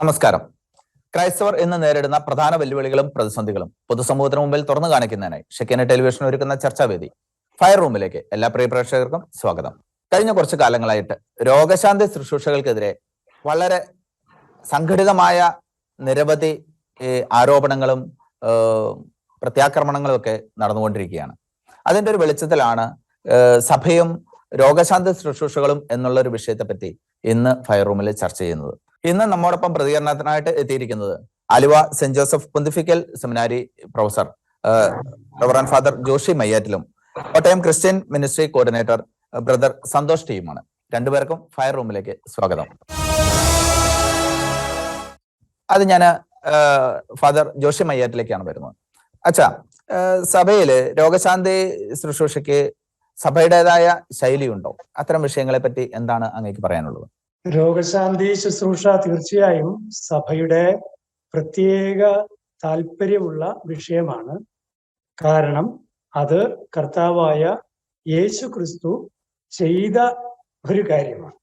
നമസ്കാരം. ക്രൈസ്തവർ ഇന്ന് നേരിടുന്ന പ്രധാന വെല്ലുവിളികളും പ്രതിസന്ധികളും പൊതുസമൂഹത്തിന് മുമ്പിൽ തുറന്നു കാണിക്കുന്നതിനായി ഷെക്കിന ടെലിവിഷൻ ഒരുക്കുന്ന ചർച്ചാവേദി ഫയർ റൂമിലേക്ക് എല്ലാ പ്രിയ പ്രേക്ഷകർക്കും സ്വാഗതം. കഴിഞ്ഞ കുറച്ചു കാലങ്ങളായിട്ട് രോഗശാന്തി ശുശ്രൂഷകൾക്കെതിരെ വളരെ സംഘടിതമായ നിരവധി ആരോപണങ്ങളും പ്രത്യാക്രമണങ്ങളും ഒക്കെ നടന്നുകൊണ്ടിരിക്കുകയാണ്. അതിന്റെ ഒരു വെളിച്ചത്തിലാണ് സഭയും രോഗശാന്തി ശുശ്രൂഷകളും എന്നുള്ള ഒരു വിഷയത്തെപ്പറ്റി ഇന്ന് ഫയർ റൂമിൽ ചർച്ച ചെയ്യുന്നത്. ഇന്ന് നമ്മോടൊപ്പം പ്രതികരണത്തിനായിട്ട് എത്തിയിരിക്കുന്നത് Aluva saint Joseph pontifical seminary professor reverend father Joshi മയ്യാറ്റിലും Kottayam Christian ministry coordinator brother Santhosh ടിയുമാണ്. രണ്ടുപേർക്കും ഫയർ റൂമിലേക്ക് സ്വാഗതം. അത് ഞാൻ ഫാദർ ജോഷി മയ്യാറ്റിലേക്കാണ് വരുന്നത്. അച്ഛാ, സഭയില് രോഗശാന്തി ശുശ്രൂഷയ്ക്ക് സഭയുടേതായ ശൈലിയുണ്ടോ? അത്തരം വിഷയങ്ങളെ പറ്റി എന്താണ് അങ്ങേക്ക് പറയാനുള്ളത്? രോഗശാന്തി ശുശ്രൂഷ തീർച്ചയായും സഭയുടെ പ്രത്യേക താല്പര്യമുള്ള വിഷയമാണ്. കാരണം അത് കർത്താവായ യേശു ക്രിസ്തു ചെയ്ത ഒരു കാര്യമാണ്.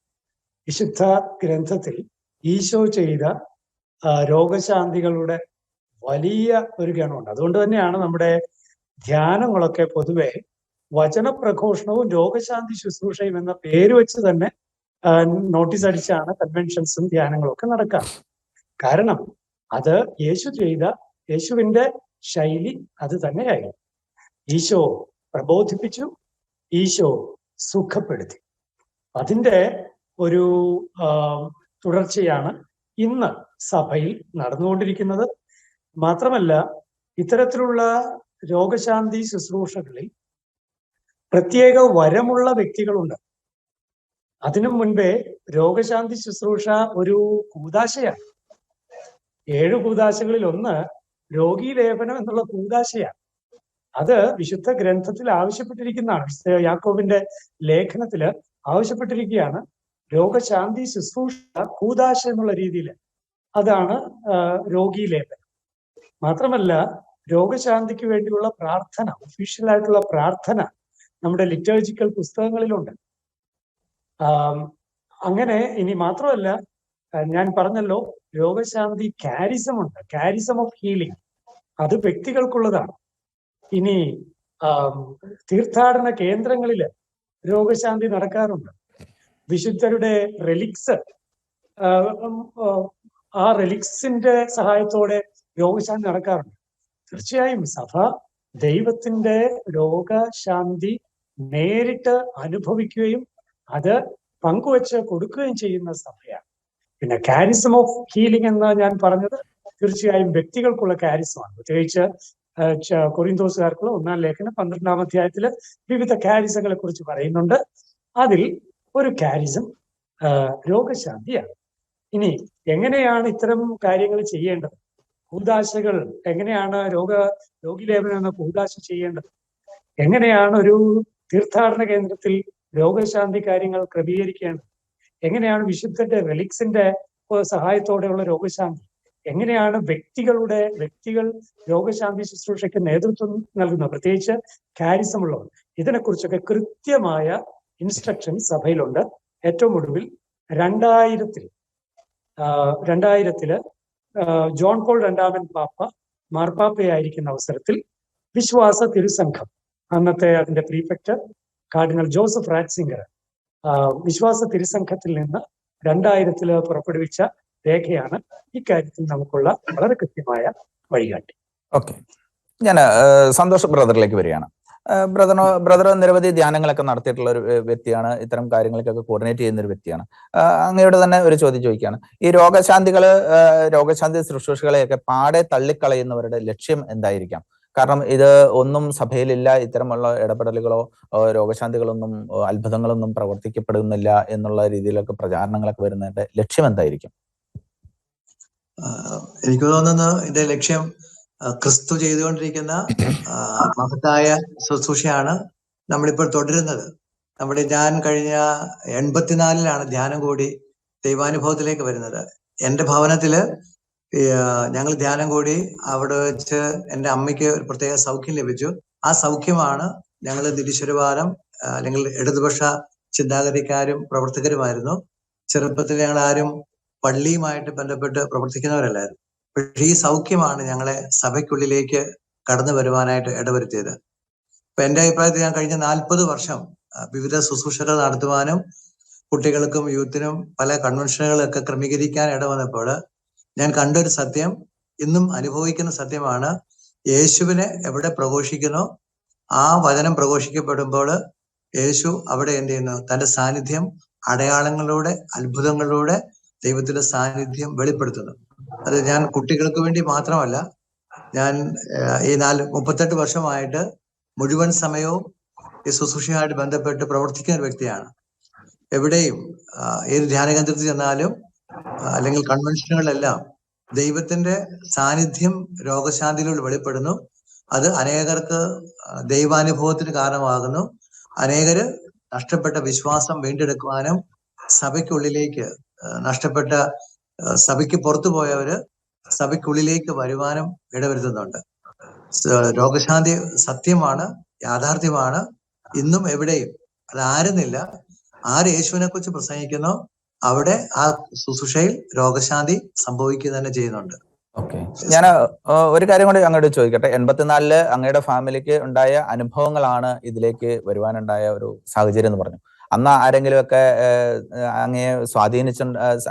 വിശുദ്ധ ഗ്രന്ഥത്തിൽ ഈശോ ചെയ്ത രോഗശാന്തികളുടെ വലിയ ഒരു ഗണമുണ്ട്. അതുകൊണ്ട് തന്നെയാണ് നമ്മുടെ ധ്യാനങ്ങളൊക്കെ പൊതുവെ വചനപ്രഘോഷണവും രോഗശാന്തി ശുശ്രൂഷയും എന്ന പേര് വെച്ച് തന്നെ നോട്ടീസ് അടിച്ചാണ് കൺവെൻഷൻസും ധ്യാനങ്ങളും ഒക്കെ നടക്കുക. കാരണം അത് യേശുവിന്റെ ശൈലി അത് തന്നെയായിരുന്നു. ഈശോ പ്രബോധിപ്പിച്ചു, ഈശോ സുഖപ്പെടുത്തി. അതിന്റെ ഒരു തുടർച്ചയാണ് ഇന്ന് സഭയിൽ നടന്നുകൊണ്ടിരിക്കുന്നത്. മാത്രമല്ല, ഇത്തരത്തിലുള്ള രോഗശാന്തി ശുശ്രൂഷകളിൽ പ്രത്യേക വരമുള്ള വ്യക്തികളുണ്ട്. അതിനു മുൻപേ രോഗശാന്തി ശുശ്രൂഷ ഒരു കൂദാശയാണ്. 7 കൂദാശകളിൽ ഒന്ന് രോഗീലേപനം എന്നുള്ള കൂദാശയാണ്. അത് വിശുദ്ധ ഗ്രന്ഥത്തിൽ ആവശ്യപ്പെട്ടിരിക്കുന്നതാണ്. യാക്കോബിന്റെ ലേഖനത്തില് ആവശ്യപ്പെട്ടിരിക്കുകയാണ്. രോഗശാന്തി ശുശ്രൂഷ കൂദാശ എന്നുള്ള രീതിയിൽ അതാണ് രോഗീലേപനം. മാത്രമല്ല, രോഗശാന്തിക്ക് വേണ്ടിയുള്ള പ്രാർത്ഥന, ഒഫീഷ്യലായിട്ടുള്ള പ്രാർത്ഥന നമ്മുടെ ലിറ്റർജിക്കൽ പുസ്തകങ്ങളിലുണ്ട്. അങ്ങനെ ഇനി മാത്രമല്ല, ഞാൻ പറഞ്ഞല്ലോ, രോഗശാന്തി കാരിസം ഉണ്ട്, കാരിസം ഓഫ് ഹീലിംഗ്. അത് വ്യക്തികൾക്കുള്ളതാണ്. ഇനി തീർത്ഥാടന കേന്ദ്രങ്ങളിൽ രോഗശാന്തി നടക്കാറുണ്ട്. വിശുദ്ധരുടെ റെലിക്സ്, ആ റെലിക്സിന്റെ സഹായത്തോടെ രോഗശാന്തി നടക്കാറുണ്ട്. തീർച്ചയായും സഭ ദൈവത്തിന്റെ രോഗശാന്തി നേരിട്ട് അനുഭവിക്കുകയും അത് പങ്കുവെച്ച് കൊടുക്കുകയും ചെയ്യുന്ന സഭയാണ്. പിന്നെ കാരിസം ഓഫ് ഹീലിംഗ് എന്ന് ഞാൻ പറഞ്ഞത് തീർച്ചയായും വ്യക്തികൾക്കുള്ള കാരിസമാണ്. പ്രത്യേകിച്ച് കൊറിന്തോസുകാർക്കുള്ള 1-ാം ലേഖനം 12-ാം അധ്യായത്തില് വിവിധ കാരിസങ്ങളെ കുറിച്ച് പറയുന്നുണ്ട്. അതിൽ ഒരു കാരിസം രോഗശാന്തിയാണ്. ഇനി എങ്ങനെയാണ് ഇത്തരം കാര്യങ്ങൾ ചെയ്യേണ്ടത്? കൂദാശകൾ എങ്ങനെയാണ് രോഗീലേപനം എന്ന കൂദാശ ചെയ്യേണ്ടത്? എങ്ങനെയാണ് ഒരു തീർത്ഥാടന കേന്ദ്രത്തിൽ രോഗശാന്തി കാര്യങ്ങൾ ക്രമീകരിക്കേണ്ടത്? എങ്ങനെയാണ് വിശുദ്ധന്റെ റെലിക്സിന്റെ സഹായത്തോടെയുള്ള രോഗശാന്തി? എങ്ങനെയാണ് വ്യക്തികൾ രോഗശാന്തി ശുശ്രൂഷയ്ക്ക് നേതൃത്വം നൽകുന്നത്, പ്രത്യേകിച്ച് കാരിസമുള്ളവർ? ഇതിനെക്കുറിച്ചൊക്കെ കൃത്യമായ ഇൻസ്ട്രക്ഷൻ സഭയിലുണ്ട്. ഏറ്റവും ഒടുവിൽ 2000-ല് ജോൺ പോൾ രണ്ടാമൻ മാർപ്പാപ്പയായിരിക്കുന്ന അവസരത്തിൽ വിശ്വാസ തിരുസംഘം, അന്നത്തെ അതിന്റെ പ്രീഫെക്ട് കാർഡിനൽ ജോസഫ് റാറ്റ്സിംഗർ, വിശ്വാസ തിരുസംഘത്തിൽ നിന്ന് 2000-ല് പുറപ്പെടുവിച്ച രേഖയാണ് ഇക്കാര്യത്തിൽ നമുക്കുള്ള വളരെ കൃത്യമായ വഴികാട്ടി. ഓക്കെ, ഞാൻ സന്തോഷ് ബ്രദറിലേക്ക് വരികയാണ്. ബ്രദർ നിരവധി ധ്യാനങ്ങളൊക്കെ നടത്തിയിട്ടുള്ള ഒരു വ്യക്തിയാണ്. ഇത്തരം കാര്യങ്ങൾക്കൊക്കെ കോർഡിനേറ്റ് ചെയ്യുന്ന ഒരു വ്യക്തിയാണ്. അങ്ങയുടെ തന്നെ ഒരു ചോദ്യം ചോദിക്കുകയാണ്. ഈ രോഗശാന്തി ശുശ്രൂഷകളെയൊക്കെ പാടെ തള്ളിക്കളയുന്നവരുടെ ലക്ഷ്യം എന്തായിരിക്കാം? കാരണം ഇത് ഒന്നും സഭയിലില്ല, ഇത്തരമുള്ള ഇടപെടലുകളോ രോഗശാന്തികളൊന്നും അത്ഭുതങ്ങളൊന്നും പ്രവർത്തിക്കപ്പെടുന്നില്ല എന്നുള്ള രീതിയിലൊക്കെ പ്രചാരണങ്ങളൊക്കെ വരുന്നതിന്റെ ലക്ഷ്യം എന്തായിരിക്കും? എനിക്ക് തോന്നുന്നു ഇതിന്റെ ലക്ഷ്യം ക്രിസ്തു ചെയ്തുകൊണ്ടിരിക്കുന്ന മഹത്തായ ശുശ്രൂഷയാണ് നമ്മളിപ്പോൾ തുടരുന്നത്. ഞാൻ കഴിഞ്ഞ 84-ലാണ് ധ്യാനം കൂടി ദൈവാനുഭവത്തിലേക്ക് വരുന്നത്. എൻ്റെ ഭവനത്തില് ഞങ്ങൾ ധ്യാനം കൂടി. അവിടെ വെച്ച് എൻ്റെ അമ്മയ്ക്ക് ഒരു പ്രത്യേക സൗഖ്യം ലഭിച്ചു. ആ സൗഖ്യമാണ് ഞങ്ങൾ നിരീശ്വരവാദം അല്ലെങ്കിൽ ഇടതുപക്ഷ ചിന്താഗതിക്കാരും പ്രവർത്തകരുമായിരുന്നു. ചെറുപ്പത്തിൽ ഞങ്ങൾ ആരും പള്ളിയുമായിട്ട് ബന്ധപ്പെട്ട് പ്രവർത്തിക്കുന്നവരല്ലായിരുന്നു. പക്ഷേ ഈ സൗഖ്യമാണ് ഞങ്ങളെ സഭയ്ക്കുള്ളിലേക്ക് കടന്നു വരുവാനായിട്ട് ഇടവരുത്തിയത്. ഇപ്പൊ എന്റെ അഭിപ്രായത്തിൽ ഞാൻ കഴിഞ്ഞ 40 വർഷം വിവിധ ശുശ്രൂഷകൾ നടത്തുവാനും കുട്ടികൾക്കും യൂത്തിനും പല കൺവെൻഷനുകളൊക്കെ ക്രമീകരിക്കാൻ ഇടവന്നപ്പോൾ ഞാൻ കണ്ടൊരു സത്യം, ഇന്നും അനുഭവിക്കുന്ന സത്യമാണ്. യേശുവിനെ എവിടെ പ്രഘോഷിക്കുന്നോ ആ വചനം പ്രഘോഷിക്കപ്പെടുമ്പോൾ യേശു അവിടെ എന്ത് ചെയ്യുന്നു? തന്റെ സാന്നിധ്യം അടയാളങ്ങളിലൂടെ, അത്ഭുതങ്ങളിലൂടെ ദൈവത്തിന്റെ സാന്നിധ്യം വെളിപ്പെടുത്തുന്നു. അത് ഞാൻ കുട്ടികൾക്ക് വേണ്ടി മാത്രമല്ല, ഞാൻ ഈ 38 വർഷമായിട്ട് മുഴുവൻ സമയവും ഈ ശുശ്രൂഷയുമായിട്ട് ബന്ധപ്പെട്ട് പ്രവർത്തിക്കുന്ന ഒരു വ്യക്തിയാണ്. എവിടെയും ഏത് ധ്യാനകേന്ദ്രത്തിൽ ചെന്നാലും അല്ലെങ്കിൽ കൺവെൻഷനുകളിലെല്ലാം ദൈവത്തിന്റെ സാന്നിധ്യം രോഗശാന്തിയിലൂടെ വെളിപ്പെടുന്നു. അത് അനേകർക്ക് ദൈവാനുഭവത്തിന് കാരണമാകുന്നു. അനേകര് നഷ്ടപ്പെട്ട വിശ്വാസം വീണ്ടെടുക്കുവാനും സഭയ്ക്കുള്ളിലേക്ക് നഷ്ടപ്പെട്ട, സഭയ്ക്ക് പുറത്തു പോയവര് സഭയ്ക്കുള്ളിലേക്ക് വരുവാനും ഇടവരുത്തുന്നുണ്ട്. രോഗശാന്തി സത്യമാണ്, യാഥാർത്ഥ്യമാണ്. ഇന്നും എവിടെയും അത് ആരുന്നില്ല. ആര് യേശുവിനെ കുറിച്ച് പ്രസംഗിക്കുന്നോ അവിടെ ആ ശുശ്രൂഷയിൽ രോഗശാന്തി സംഭവിക്കുക തന്നെ ചെയ്യുന്നുണ്ട്. ഓക്കെ, ഞാൻ ഒരു കാര്യം കൂടി അങ്ങോട്ട് ചോദിക്കട്ടെ. 84 അങ്ങയുടെ ഫാമിലിക്ക് ഉണ്ടായ അനുഭവങ്ങളാണ് ഇതിലേക്ക് വരുവാനുണ്ടായ ഒരു സാഹചര്യം എന്ന് പറഞ്ഞു. അന്ന് ആരെങ്കിലുമൊക്കെ അങ്ങയെ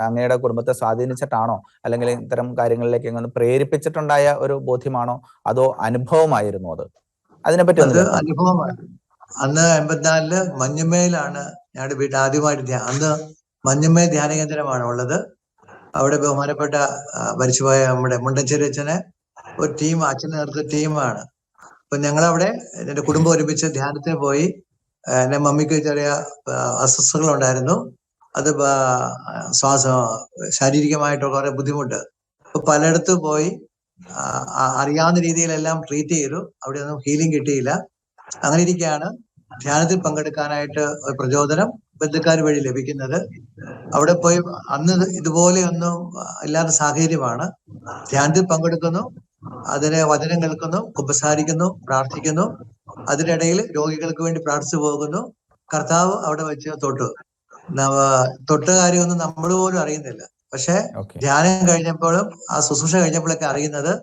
അങ്ങയുടെ കുടുംബത്തെ സ്വാധീനിച്ചിട്ടാണോ, അല്ലെങ്കിൽ ഇത്തരം കാര്യങ്ങളിലേക്ക് എങ്ങനെ പ്രേരിപ്പിച്ചിട്ടുണ്ടായ ഒരു ബോധ്യമാണോ, അതോ അനുഭവമായിരുന്നു അത്? അതിനെപ്പറ്റി അത് അനുഭവമാണ്. അന്ന് 84 മഞ്ഞുമേലാണ് ഞങ്ങളുടെ വീട്ടിൽ ആദ്യമായിട്ട് അന്ന് മഞ്ഞുമേ ധ്യാന കേന്ദ്രമാണ് ഉള്ളത്. അവിടെ ബഹുമാനപ്പെട്ട മരിച്ചുപോയ നമ്മുടെ മുണ്ടഞ്ചേരി അച്ഛനെ ഒരു ടീം, അച്ഛനെ നേതൃത്വ ടീമാണ്. അപ്പൊ ഞങ്ങളവിടെ എന്റെ കുടുംബം ഒരുമിച്ച് ധ്യാനത്തിന് പോയി. എന്റെ മമ്മിക്ക് ചെറിയ അസ്വസ്ഥതകൾ ഉണ്ടായിരുന്നു. അത് ശാരീരികമായിട്ടൊക്കെ കുറെ ബുദ്ധിമുട്ട്. അപ്പൊ പലയിടത്ത് പോയി അറിയാവുന്ന രീതിയിലെല്ലാം ട്രീറ്റ് ചെയ്തു. അവിടെ ഒന്നും ഹീലിംഗ് കിട്ടിയില്ല. അങ്ങനെ ഇരിക്കുകയാണ് ധ്യാനത്തിൽ പങ്കെടുക്കാനായിട്ട് ഒരു പ്രചോദനം ബന്ധുക്കാർ വഴി ലഭിക്കുന്നത്. അവിടെ പോയി അന്ന് ഇതുപോലെയൊന്നും ഇല്ലാത്ത സാഹചര്യമാണ്. ധ്യാനത്തിൽ പങ്കെടുക്കുന്നു, അതിന് വചനം കേൾക്കുന്നു, കുമ്പസാരിക്കുന്നു, പ്രാർത്ഥിക്കുന്നു. അതിനിടയിൽ രോഗികൾക്ക് വേണ്ടി പ്രാർത്ഥിച്ചു പോകുന്നു. കർത്താവ് അവിടെ വെച്ച് തൊട്ട കാര്യമൊന്നും നമ്മൾ പോലും അറിയുന്നില്ല. പക്ഷെ ധ്യാനം കഴിഞ്ഞപ്പോഴും ആ ശുശ്രൂഷ കഴിഞ്ഞപ്പോഴൊക്കെ അറിയുന്നത്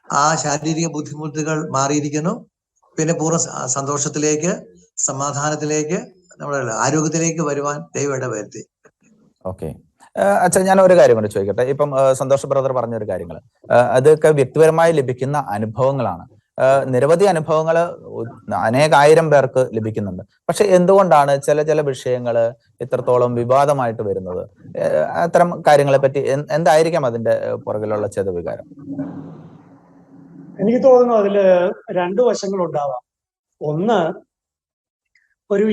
ആ ശാരീരിക ബുദ്ധിമുട്ടുകൾ മാറിയിരിക്കുന്നു. പിന്നെ പൂർണ്ണ സന്തോഷത്തിലേക്ക്, സമാധാനത്തിലേക്ക്, നമ്മുടെ ആരോഗ്യത്തിലേക്ക് വരുവാൻ ദൈവം ഇടവരുത്തി. ഓക്കെ അച്ഛാ, ഞാൻ ഒരു കാര്യം കൂടി ചോദിക്കട്ടെ. ഇപ്പം സന്തോഷ് ബ്രദർ പറഞ്ഞൊരു കാര്യങ്ങൾ അതൊക്കെ വ്യക്തിപരമായി ലഭിക്കുന്ന അനുഭവങ്ങളാണ്. നിരവധി അനുഭവങ്ങൾ അനേകായിരം പേർക്ക് ലഭിക്കുന്നുണ്ട്. പക്ഷെ എന്തുകൊണ്ടാണ് ചില വിഷയങ്ങൾ ഇത്രത്തോളം വിവാദമായിട്ട് വരുന്നത്? അത്തരം കാര്യങ്ങളെ പറ്റി എന്തായിരിക്കാം അതിന്റെ പുറകിലുള്ള വികാരം? എനിക്ക് തോന്നുന്നു അതില് 2 വശങ്ങളുണ്ടാവാം. ഒന്ന്, ഒരു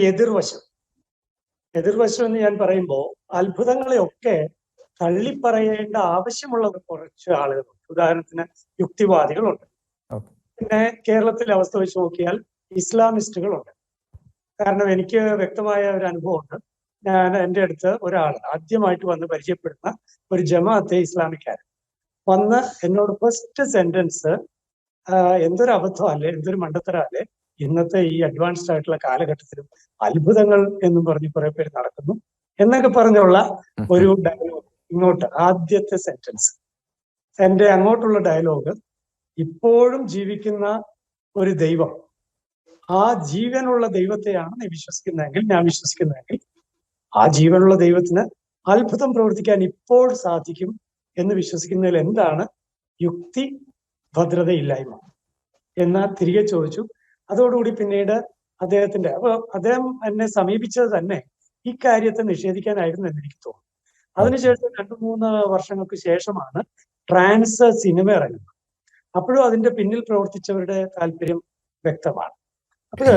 എതിർവശം എന്ന് ഞാൻ പറയുമ്പോൾ അത്ഭുതങ്ങളെയൊക്കെ തള്ളിപ്പറയേണ്ട ആവശ്യമുള്ള കുറച്ച് ആളുകളുണ്ട്. ഉദാഹരണത്തിന് യുക്തിവാദികളുണ്ട്. പിന്നെ കേരളത്തിലെ അവസ്ഥ വെച്ച് നോക്കിയാൽ ഇസ്ലാമിസ്റ്റുകളുണ്ട്. കാരണം എനിക്ക് വ്യക്തമായ ഒരു അനുഭവമുണ്ട്. എൻ്റെ അടുത്ത് ഒരാൾ ആദ്യമായിട്ട് വന്ന് പരിചയപ്പെടുന്ന ഒരു ജമാഅത്തെ ഇസ്ലാമിക്കാരൻ വന്ന് എന്നോട് ഫസ്റ്റ് സെന്റൻസ്, എന്തൊരു അബദ്ധമല്ലേ, എന്തൊരു മണ്ടത്തരല്ലേ, ഇന്നത്തെ ഈ അഡ്വാൻസ്ഡ് ആയിട്ടുള്ള കാലഘട്ടത്തിലും അത്ഭുതങ്ങൾ എന്നും പറഞ്ഞ് കുറെ പേര് നടക്കുന്നു എന്നൊക്കെ പറഞ്ഞുള്ള ഒരു ഡയലോഗ്. ഇങ്ങോട്ട് ആദ്യത്തെ സെന്റൻസ്, എൻ്റെ അങ്ങോട്ടുള്ള ഡയലോഗ്, ഇപ്പോഴും ജീവിക്കുന്ന ഒരു ദൈവം, ആ ജീവനുള്ള ദൈവത്തെയാണ് നീ വിശ്വസിക്കുന്നതെങ്കിൽ, ഞാൻ വിശ്വസിക്കുന്നതെങ്കിൽ, ആ ജീവനുള്ള ദൈവത്തിന് അത്ഭുതം പ്രവർത്തിക്കാൻ ഇപ്പോൾ സാധിക്കും എന്ന് വിശ്വസിക്കുന്നതിൽ എന്താണ് യുക്തി ഭദ്രതയില്ലായ്മ എന്ന് തിരികെ ചോദിച്ചു. അതോടുകൂടി പിന്നീട് അദ്ദേഹം എന്നെ സമീപിച്ചത് തന്നെ ഈ കാര്യത്തെ നിഷേധിക്കാനായിരുന്നു എന്ന് എനിക്ക് തോന്നുന്നു. അതിനുശേഷം 2-3 വർഷങ്ങൾക്ക് ശേഷമാണ് ട്രാൻസ് സിനിമ ഇറങ്ങുന്നത്. അപ്പോഴും അതിന്റെ പിന്നിൽ പ്രവർത്തിച്ചവരുടെ താല്പര്യം വ്യക്തമാണ്. അപ്പോൾ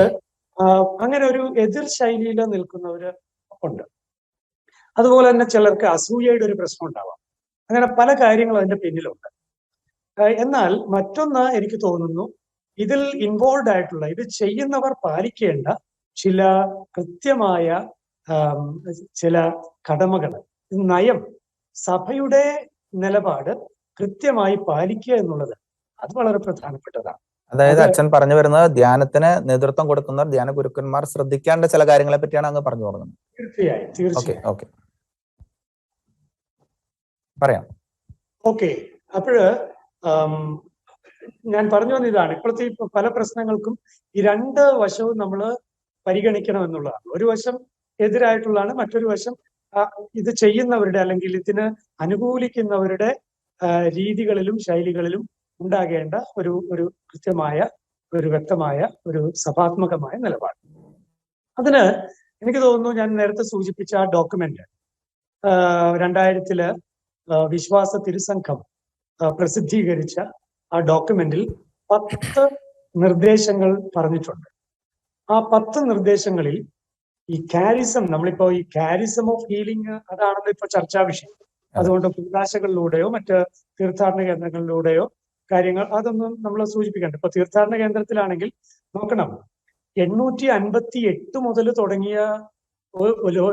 അങ്ങനെ ഒരു എതിർ ശൈലിയിൽ നിൽക്കുന്നവര് ഉണ്ട്. അതുപോലെ തന്നെ ചിലർക്ക് അസൂയയുടെ ഒരു പ്രശ്നം ഉണ്ടാവാം. അങ്ങനെ പല കാര്യങ്ങളും അതിന്റെ പിന്നിലുണ്ട്. എന്നാൽ മറ്റൊന്ന് എനിക്ക് തോന്നുന്നു, ഇതിൽ ഇൻവോൾവ് ആയിട്ടുള്ള, ഇത് ചെയ്യുന്നവർ പാലിക്കേണ്ട ചില കൃത്യമായ ചില കടമകൾ, നയം, സഭയുടെ നിലപാട് കൃത്യമായി പാലിക്കുക എന്നുള്ളത് അത് വളരെ പ്രധാനപ്പെട്ടതാണ്. അതായത് അച്ഛൻ പറഞ്ഞു വരുന്നത് ധ്യാനത്തിന് നേതൃത്വം കൊടുക്കുന്നവർ, ധ്യാന ഗുരുക്കന്മാർ ശ്രദ്ധിക്കേണ്ട ചില കാര്യങ്ങളെ പറ്റിയാണ് അങ്ങ് പറഞ്ഞു തുടങ്ങുന്നത്. തീർച്ചയായും. ഓക്കെ. പറയാം. ഓക്കെ. അപ്പോഴ് ഞാൻ പറഞ്ഞു വന്ന ഇതാണ്, ഇപ്പോഴത്തെ പല പ്രശ്നങ്ങൾക്കും ഈ രണ്ട് വശവും നമ്മൾ പരിഗണിക്കണം എന്നുള്ളതാണ്. ഒരു വശം എതിരായിട്ടുള്ളതാണ്, മറ്റൊരു വശം ഇത് ചെയ്യുന്നവരുടെ അല്ലെങ്കിൽ ഇതിന് അനുകൂലിക്കുന്നവരുടെ രീതികളിലും ശൈലികളിലും ഉണ്ടാകേണ്ട ഒരു കൃത്യമായ ഒരു വ്യക്തമായ ഒരു സഭാത്മകമായ നിലപാട്. അതിന് എനിക്ക് തോന്നുന്നു, ഞാൻ നേരത്തെ സൂചിപ്പിച്ച ആ ഡോക്യുമെന്റ് 2000 വിശ്വാസ തിരുസംഘം പ്രസിദ്ധീകരിച്ച ആ ഡോക്യുമെന്റിൽ 10 നിർദ്ദേശങ്ങൾ പറഞ്ഞിട്ടുണ്ട്. ആ 10 നിർദ്ദേശങ്ങളിൽ ഈ കാരിസം, നമ്മളിപ്പോ ഈ കാരിസം ഓഫ് ഹീലിംഗ് അതാണല്ലോ ഇപ്പൊ ചർച്ചാ വിഷയം. അതുകൊണ്ട് കൂതാശകളിലൂടെയോ മറ്റ് തീർത്ഥാടന കേന്ദ്രങ്ങളിലൂടെയോ കാര്യങ്ങൾ അതൊന്നും നമ്മൾ സൂചിപ്പിക്കണ്ട. ഇപ്പൊ തീർത്ഥാടന കേന്ദ്രത്തിലാണെങ്കിൽ നോക്കണം, 858 മുതൽ തുടങ്ങിയ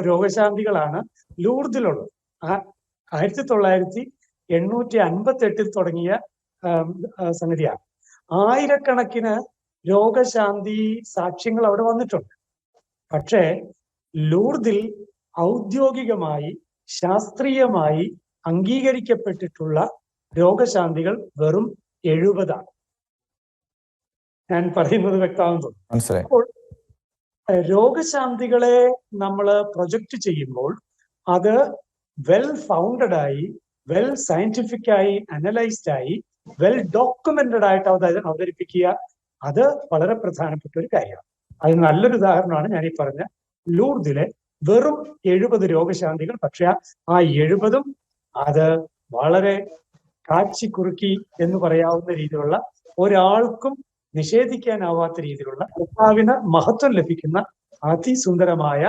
രോഗശാന്തികളാണ് ലൂർദിലുള്ളത്. 1958 തുടങ്ങിയ സംഗതിയാണ്. ആയിരക്കണക്കിന് രോഗശാന്തി സാക്ഷ്യങ്ങൾ അവിടെ വന്നിട്ടുണ്ട്. പക്ഷേ ലൂർദിൽ ഔദ്യോഗികമായി ശാസ്ത്രീയമായി അംഗീകരിക്കപ്പെട്ടിട്ടുള്ള രോഗശാന്തികൾ വെറും 70. ഞാൻ പറയുന്നത് വ്യക്തമാകുന്നു. അപ്പോൾ രോഗശാന്തികളെ നമ്മൾ പ്രൊജക്റ്റ് ചെയ്യുമ്പോൾ അത് വെൽ ഫൗണ്ടഡ് ആയി, വെൽ സയന്റിഫിക് ആയി, അനലൈസ്ഡ് ആയി, വെൽ ഡോക്യുമെന്റഡ് ആയിട്ട് അവതരിപ്പിക്കുക, അത് വളരെ പ്രധാനപ്പെട്ട ഒരു കാര്യമാണ്. അത് നല്ലൊരു ഉദാഹരണമാണ് ഞാൻ ഈ പറഞ്ഞ ലൂർദിലെ വെറും 70 രോഗശാന്തികൾ. പക്ഷെ ആ 70ഉം അത് വളരെ കാച്ചി കുറുക്കി എന്ന് പറയാവുന്ന രീതിയിലുള്ള, ഒരാൾക്കും നിഷേധിക്കാനാവാത്ത രീതിയിലുള്ള കർത്താവിന് മഹത്വം ലഭിക്കുന്ന അതിസുന്ദരമായ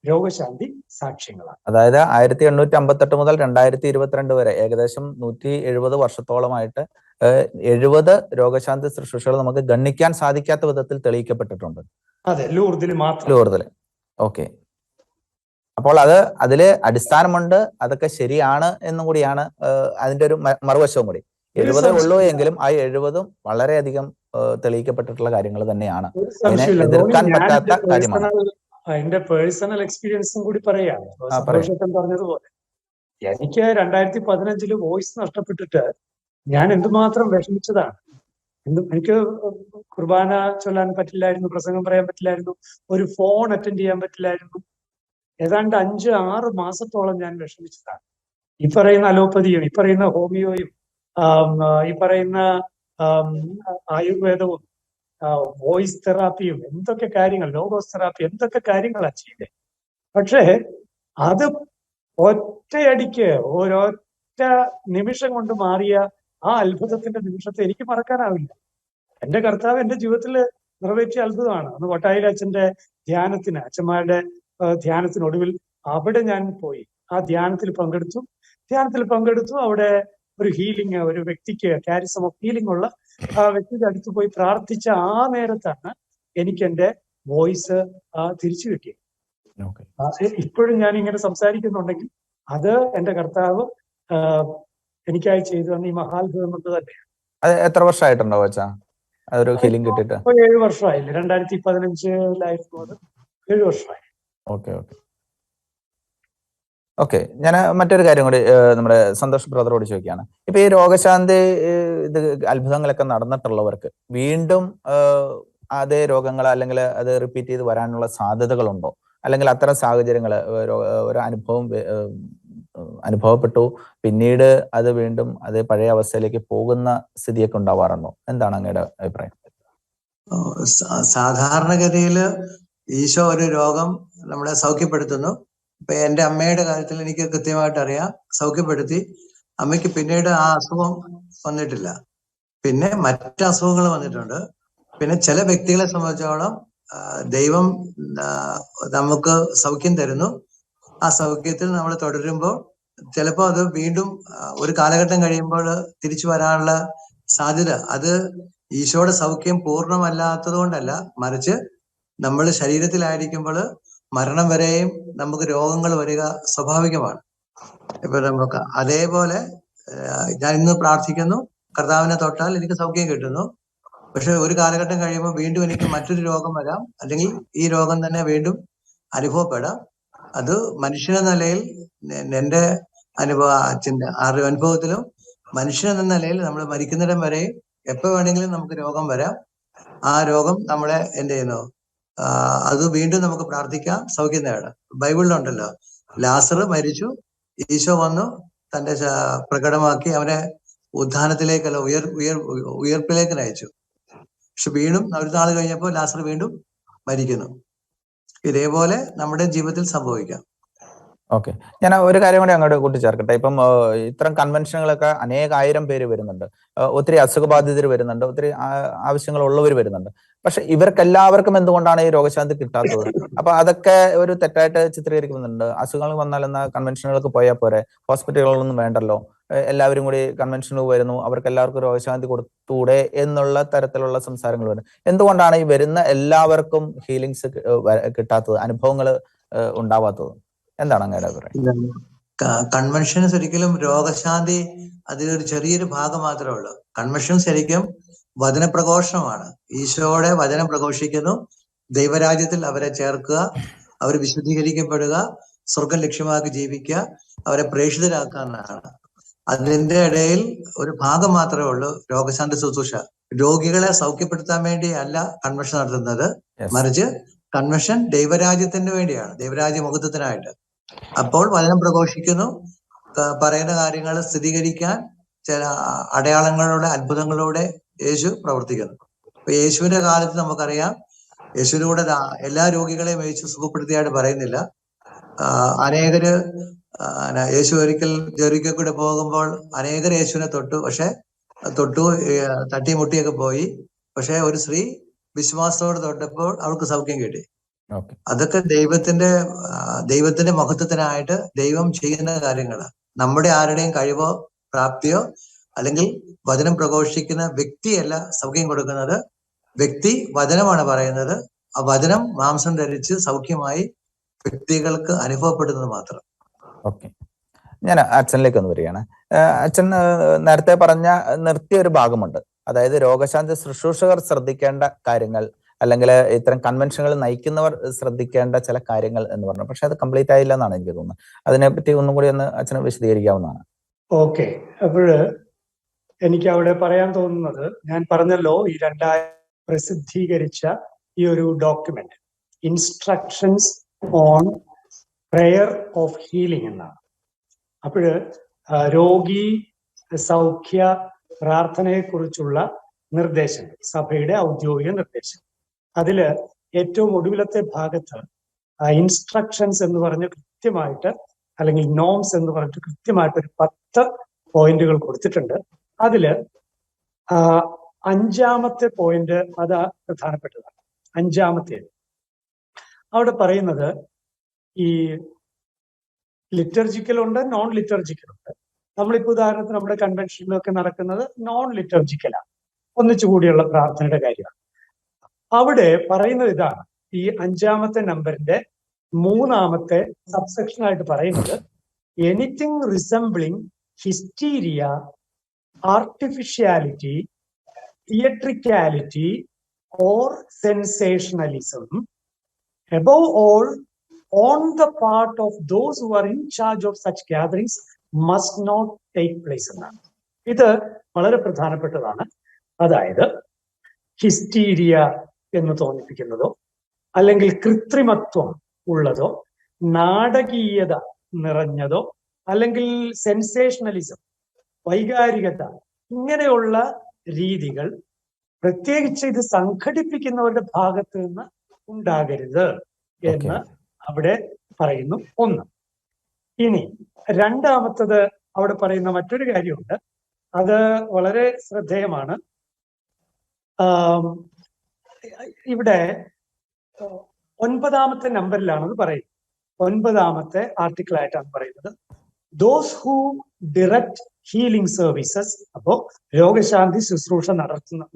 രോഗശാന്തി സാക്ഷ്യങ്ങളാണ്. അതായത് 1858 മുതൽ 2022 വരെ ഏകദേശം 170 വർഷത്തോളമായിട്ട് 70 രോഗശാന്തി ശുശ്രൂഷകൾ നമുക്ക് ഗണ്ണിക്കാൻ സാധിക്കാത്ത വിധത്തിൽ തെളിയിക്കപ്പെട്ടിട്ടുണ്ട്. അതെ, ലൂർദിൽ മാത്രം. ലൂർദിൽ. ഓക്കെ. അപ്പോൾ അതില് അടിസ്ഥാനമുണ്ട്, അതൊക്കെ ശരിയാണ് എന്നും കൂടിയാണ് അതിന്റെ ഒരു മറുവശവും കൂടി. 70 ഉള്ളൂ എങ്കിലും ആ 70ഉം വളരെയധികം തെളിയിക്കപ്പെട്ടിട്ടുള്ള കാര്യങ്ങൾ തന്നെയാണ്. അതിനെ എതിർക്കാൻ പറ്റാത്ത കാര്യമാണ്. എന്റെ പേഴ്സണൽ എക്സ്പീരിയൻസും കൂടി പറയാണ്. സന്തോഷം പറഞ്ഞതുപോലെ എനിക്ക് 2015 വോയിസ് നഷ്ടപ്പെട്ടിട്ട് ഞാൻ എന്തുമാത്രം വിഷമിച്ചതാണ്. എനിക്ക് കുർബാന ചൊല്ലാൻ പറ്റില്ലായിരുന്നു, പ്രസംഗം പറയാൻ പറ്റില്ലായിരുന്നു, ഒരു ഫോൺ അറ്റൻഡ് ചെയ്യാൻ പറ്റില്ലായിരുന്നു. ഏതാണ്ട് 5-6 മാസത്തോളം ഞാൻ വിഷമിച്ചതാണ്. ഈ പറയുന്ന അലോപ്പതിയും ഈ പറയുന്ന ഹോമിയോയും ഈ പറയുന്ന ആയുർവേദവും വോയിസ് തെറാപ്പിയും എന്തൊക്കെ കാര്യങ്ങൾ, ലോഗോസ് തെറാപ്പി എന്തൊക്കെ കാര്യങ്ങളാണ് ചെയ്തത്. പക്ഷേ അത് ഒറ്റയടിക്ക് ഒരൊറ്റ നിമിഷം കൊണ്ട് മാറിയ ആ അത്ഭുതത്തിന്റെ നിമിഷത്തെ എനിക്ക് മറക്കാനാവില്ല. എന്റെ കർത്താവ് എന്റെ ജീവിതത്തിൽ നിറവേറ്റിയ അത്ഭുതമാണ്. അന്ന് കൊട്ടായിലെ അച്ഛന്റെ ധ്യാനത്തിന്, അച്ഛന്മാരുടെ ധ്യാനത്തിനൊടുവിൽ അവിടെ ഞാൻ പോയി ആ ധ്യാനത്തിൽ പങ്കെടുത്തു. അവിടെ ഒരു ഹീലിംഗ്, ഒരു വ്യക്തിക്ക് കാരിസം ഓഫ് ഹീലിംഗ് ഉള്ള ആ വ്യക്തിയുടെ അടുത്ത് പോയി പ്രാർത്ഥിച്ച ആ നേരത്താണ് എനിക്ക് എന്റെ വോയിസ് തിരിച്ചു കിട്ടിയത്. ഇപ്പോഴും ഞാൻ ഇങ്ങനെ സംസാരിക്കുന്നുണ്ടെങ്കിൽ അത് എന്റെ കർത്താവ് എനിക്കായി ചെയ്തു തന്ന ഈ മഹാത്ഭുതം കൊണ്ട് തന്നെയാണ്. അത് എത്ര വർഷമായിട്ടുണ്ടാവും അച്ഛാ അതൊരു ഹീലിംഗ് കിട്ടിയിട്ട്? 7 വർഷമായില്ലേ, 2015 അത് 7 വർഷമായി. ഓക്കെ. ഞാൻ മറ്റൊരു കാര്യം കൂടി നമ്മുടെ സന്തോഷ് ബ്രദറോട് ചോദിക്കുകയാണ്. ഇപ്പൊ ഈ രോഗശാന്തി ഇത് അത്ഭുതങ്ങളൊക്കെ നടന്നിട്ടുള്ളവർക്ക് വീണ്ടും അതേ രോഗങ്ങൾ അല്ലെങ്കിൽ അത് റിപ്പീറ്റ് ചെയ്ത് വരാനുള്ള സാധ്യതകളുണ്ടോ? അല്ലെങ്കിൽ അത്തരം സാഹചര്യങ്ങൾ ഒരു അനുഭവപ്പെട്ടു, പിന്നീട് അത് വീണ്ടും അതേ പഴയ അവസ്ഥയിലേക്ക് പോകുന്ന സ്ഥിതിയൊക്കെ ഉണ്ടാവാറുണ്ടോ? എന്താണ് അങ്ങയുടെ അഭിപ്രായം? സാധാരണഗതിയിൽ ഈശോ ഒരു രോഗം നമ്മളെ സൗഖ്യപ്പെടുത്തുന്നു. ഇപ്പൊ എന്റെ അമ്മയുടെ കാര്യത്തിൽ എനിക്ക് കൃത്യമായിട്ട് അറിയാം, സൗഖ്യപ്പെടുത്തി. അമ്മയ്ക്ക് പിന്നീട് ആ അസുഖം വന്നിട്ടില്ല. പിന്നെ മറ്റ് അസുഖങ്ങൾ വന്നിട്ടുണ്ട്. പിന്നെ ചില വ്യക്തികളെ സംബന്ധിച്ചോളം ദൈവം നമുക്ക് സൗഖ്യം തരുന്നു. ആ സൗഖ്യത്തിൽ നമ്മൾ തുടരുമ്പോൾ ചിലപ്പോൾ അത് വീണ്ടും ഒരു കാലഘട്ടം കഴിയുമ്പോൾ തിരിച്ചു വരാനുള്ള സാധ്യത, അത് ഈശോയുടെ സൗഖ്യം പൂർണ്ണമല്ലാത്തത് കൊണ്ടല്ല, മറിച്ച് നമ്മൾ ശരീരത്തിലായിരിക്കുമ്പോൾ മരണം വരെയും നമുക്ക് രോഗങ്ങൾ വരിക സ്വാഭാവികമാണ്. ഇപ്പൊ നമുക്ക് അതേപോലെ ഞാൻ ഇന്ന് പ്രാർത്ഥിക്കുന്നു, കർത്താവിനെ തൊട്ടാൽ എനിക്ക് സൗഖ്യം കിട്ടുന്നു. പക്ഷെ ഒരു കാലഘട്ടം കഴിയുമ്പോൾ വീണ്ടും എനിക്ക് മറ്റൊരു രോഗം വരാം, അല്ലെങ്കിൽ ഈ രോഗം തന്നെ വീണ്ടും അനുഭവപ്പെടാം. അത് മനുഷ്യന്റെ നിലയിൽ എന്റെ അനുഭവത്തിലും മനുഷ്യൻ എന്ന നിലയിൽ നമ്മൾ മരിക്കുന്നിടം വരെ എപ്പോ വേണമെങ്കിലും നമുക്ക് രോഗം വരാം. ആ രോഗം നമ്മളെ എന്ത് ചെയ്യുന്നു? അത് വീണ്ടും നമുക്ക് പ്രാർത്ഥിക്കാം, സൗഖ്യം നേടാം. ബൈബിളിലുണ്ടല്ലോ, ലാസർ മരിച്ചു, ഈശോ വന്നു തന്റെ പ്രകടമാക്കി അവനെ ഉത്ഥാനത്തിലേക്കല്ല ഉയർപ്പിലേക്ക് നയിച്ചു. പക്ഷെ വീണ്ടും ഒരു നാൾ കഴിഞ്ഞപ്പോൾ ലാസർ വീണ്ടും മരിക്കുന്നു. ഇതേപോലെ നമ്മുടെ ജീവിതത്തിൽ സംഭവിക്കാം. ഓക്കെ, ഞാൻ ഒരു കാര്യം കൂടി അങ്ങോട്ട് കൂട്ടിച്ചേർക്കട്ടെ. ഇപ്പം ഇത്തരം കൺവെൻഷനുകളൊക്കെ അനേകായിരം പേര് വരുന്നുണ്ട്, ഒത്തിരി അസുഖബാധിതർ വരുന്നുണ്ട്, ഒത്തിരി ആവശ്യങ്ങളുള്ളവർ വരുന്നുണ്ട്. പക്ഷെ ഇവർക്കെല്ലാവർക്കും എന്തുകൊണ്ടാണ് ഈ രോഗശാന്തി കിട്ടാത്തത്? അപ്പൊ അതൊക്കെ ഒരു തെറ്റായിട്ട് ചിത്രീകരിക്കുന്നുണ്ട്. അസുഖങ്ങൾ വന്നാൽ എന്നാ കൺവെൻഷനുകൾക്ക് പോയാൽ പോരെ, ഹോസ്പിറ്റലുകളൊന്നും വേണ്ടല്ലോ, എല്ലാവരും കൂടി കൺവെൻഷന് വരുന്നു, അവർക്ക് എല്ലാവർക്കും രോഗശാന്തി കൊടുത്തൂടെ എന്നുള്ള തരത്തിലുള്ള സംസാരങ്ങൾ വരുന്നു. എന്തുകൊണ്ടാണ് ഈ വരുന്ന എല്ലാവർക്കും ഹീലിങ്സ് കിട്ടാത്തത്, അനുഭവങ്ങൾ ഉണ്ടാവാത്തത്? എന്താണ് അങ്ങനെ അഭിപ്രായം? കൺവെൻഷൻസ് ഒരിക്കലും രോഗശാന്തി അതിലൊരു ചെറിയൊരു ഭാഗം മാത്രമേ ഉള്ളൂ. കൺവെൻഷൻ ശരിക്കും വചനപ്രഘോഷണമാണ്. ഈശോയുടെ വചനം പ്രഘോഷിക്കുന്നു, ദൈവരാജ്യത്തിൽ അവരെ ചേർക്കുക, അവർ വിശുദ്ധീകരിക്കപ്പെടുക, സ്വർഗം ലക്ഷ്യമാക്കി ജീവിക്കുക, അവരെ പ്രേക്ഷിതരാക്കുക എന്നാണ്. അതിന്റെ ഇടയിൽ ഒരു ഭാഗം മാത്രമേ ഉള്ളൂ രോഗശാന്തി ശുശ്രൂഷ. രോഗികളെ സൗഖ്യപ്പെടുത്താൻ വേണ്ടി അല്ല കൺവെൻഷൻ നടത്തുന്നത്, മറിച്ച് കൺവെൻഷൻ ദൈവരാജ്യത്തിന് വേണ്ടിയാണ്, ദൈവരാജ്യ മഹത്വത്തിനായിട്ട്. അപ്പോൾ വചനം പ്രഘോഷിക്കുന്നു, പറയുന്ന കാര്യങ്ങൾ സ്ഥിരീകരിക്കാൻ ചില അടയാളങ്ങളിലൂടെ അത്ഭുതങ്ങളിലൂടെ യേശു പ്രവർത്തിക്കുന്നു. ഇപ്പൊ യേശുവിന്റെ കാലത്ത് നമുക്കറിയാം, യേശുവിലൂടെ എല്ലാ രോഗികളെയും യേശു സുഖപ്പെടുത്തിയായിട്ട് പറയുന്നില്ല. അനേകര് യേശു ഒരിക്കൽ ജെറിക്കോ കൂടെ പോകുമ്പോൾ അനേകർ യേശുവിനെ തൊട്ടു തട്ടിമുട്ടിയൊക്കെ പോയി. പക്ഷെ ഒരു സ്ത്രീ വിശ്വാസത്തോട് തൊട്ടപ്പോൾ അവൾക്ക് സൗഖ്യം കിട്ടി. അതൊക്കെ ദൈവത്തിന്റെ മഹത്വത്തിനായിട്ട് ദൈവം ചെയ്യുന്ന കാര്യങ്ങളാണ്. നമ്മുടെ ആരുടെയും കഴിവോ പ്രാപ്തിയോ അല്ലെങ്കിൽ വചനം പ്രഘോഷിക്കുന്ന വ്യക്തിയല്ല സൗഖ്യം കൊടുക്കുന്നത്. വ്യക്തി വചനമാണ് പറയുന്നത്. ആ വചനം മാംസം ധരിച്ച് സൗഖ്യമായി വ്യക്തികൾക്ക് അനുഭവപ്പെടുന്നത് മാത്രം. ഓക്കെ, ഞാൻ അച്ഛനിലേക്ക് ഒന്ന് വരികയാണ്. അച്ഛൻ നേരത്തെ നിർത്തിയ ഒരു ഭാഗമുണ്ട്, അതായത് രോഗശാന്തി ശുശ്രൂഷകർ ശ്രദ്ധിക്കേണ്ട കാര്യങ്ങൾ, അല്ലെങ്കിൽ ഇത്തരം കൺവെൻഷനുകൾ നയിക്കുന്നവർ ശ്രദ്ധിക്കേണ്ട ചില കാര്യങ്ങൾ എന്ന് പറഞ്ഞു. പക്ഷെ അത് കംപ്ലീറ്റ് ആയില്ല എന്നാണ് എനിക്ക് തോന്നുന്നത്. അതിനെപ്പറ്റി ഒന്നും കൂടി ഒന്ന് അച്ഛന് വിശദീകരിക്കാവുന്നതാണ്. ഓക്കെ, അപ്പോഴ് എനിക്ക് അവിടെ പറയാൻ തോന്നുന്നത്, ഞാൻ പറഞ്ഞല്ലോ ഈ 2000 പ്രസിദ്ധീകരിച്ച ഈ ഒരു document instructions on prayer of healing എന്നാണ്. അപ്പോഴ് രോഗി സൗഖ്യ പ്രാർത്ഥനയെക്കുറിച്ചുള്ള നിർദ്ദേശങ്ങൾ, സഭയുടെ ഔദ്യോഗിക നിർദ്ദേശം, അതില് ഏറ്റവും ഒടുവിലത്തെ ഭാഗത്ത് ഇൻസ്ട്രക്ഷൻസ് എന്ന് പറഞ്ഞ് കൃത്യമായിട്ട്, അല്ലെങ്കിൽ നോംസ് എന്ന് പറഞ്ഞിട്ട് കൃത്യമായിട്ട് ഒരു 10 പോയിന്റുകൾ കൊടുത്തിട്ടുണ്ട്. അതില് 5ാമത്തെ പോയിന്റ് അത് പ്രധാനപ്പെട്ടതാണ്. 5ാമത്തെ അവിടെ പറയുന്നത് ഈ ലിറ്റർജിക്കൽ ഉണ്ട്, നോൺ ലിറ്റർജിക്കൽ ഉണ്ട്. നമ്മളിപ്പോ ഉദാഹരണത്തിന് നമ്മുടെ കൺവെൻഷനിലൊക്കെ നടക്കുന്നത് നോൺ ലിറ്റർജിക്കലാണ്, ഒന്നിച്ചുകൂടിയുള്ള പ്രാർത്ഥനയുടെ കാര്യമാണ്. അവിടെ പറയുന്നത് ഇതാണ്, ഈ 5ാമത്തെ നമ്പറിന്റെ 3ാമത്തെ സബ്സെക്ഷൻ ആയിട്ട് പറയുന്നത്, anything resembling hysteria, artificiality, theatricality or sensationalism above all on the part of those who are in charge of such gatherings must not take place എന്നാണ്. ഇത് വളരെ പ്രധാനപ്പെട്ടതാണ്. അതായത് ഹിസ്റ്റീരിയ എന്ന് തോന്നിപ്പിക്കുന്നതോ അല്ലെങ്കിൽ കൃത്രിമത്വം ഉള്ളതോ നാടകീയത നിറഞ്ഞതോ അല്ലെങ്കിൽ സെൻസേഷണലിസം, വൈകാരികത, ഇങ്ങനെയുള്ള രീതികൾ പ്രത്യേകിച്ച് ഇത് സംഘടിപ്പിക്കുന്നവരുടെ ഭാഗത്ത് നിന്ന് ഉണ്ടാകരുത് എന്ന് അവിടെ പറയുന്നു. ഒന്ന്. ഇനി 2ാമത്തത് അവിടെ പറയുന്ന മറ്റൊരു കാര്യമുണ്ട്, അത് വളരെ ശ്രദ്ധേയമാണ്. ഇവിടെ 9ാമത്തെ നമ്പറിലാണത് പറയുന്നത്. 9ാമത്തെ ആർട്ടിക്കിൾ ആയിട്ടാണ് പറയുന്നത്, those who direct healing services. അപ്പോ രോഗശാന്തി ശുശ്രൂഷ